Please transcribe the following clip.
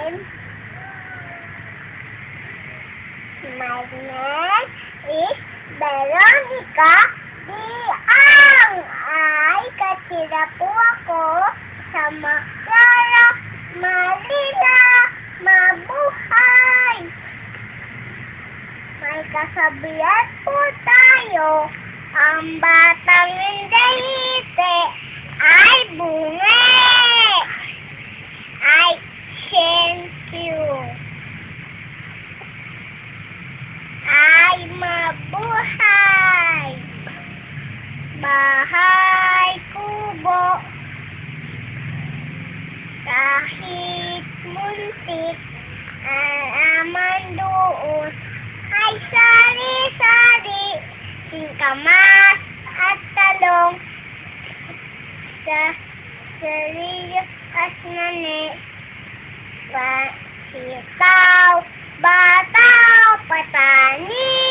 My name is Veronica Diang. Ay, katira po ako sa Maclara, Manila. Mabuhay! May kasabihan po tayo, ang batang hindi hiti ay bungi. Ay, thank you. Ay, mabuhay! Bahay kubo, kahit muntik ang amang doon, ay sari-sari, singkamas at talong, sa sariyo at nani, sitaw, bataw, patani.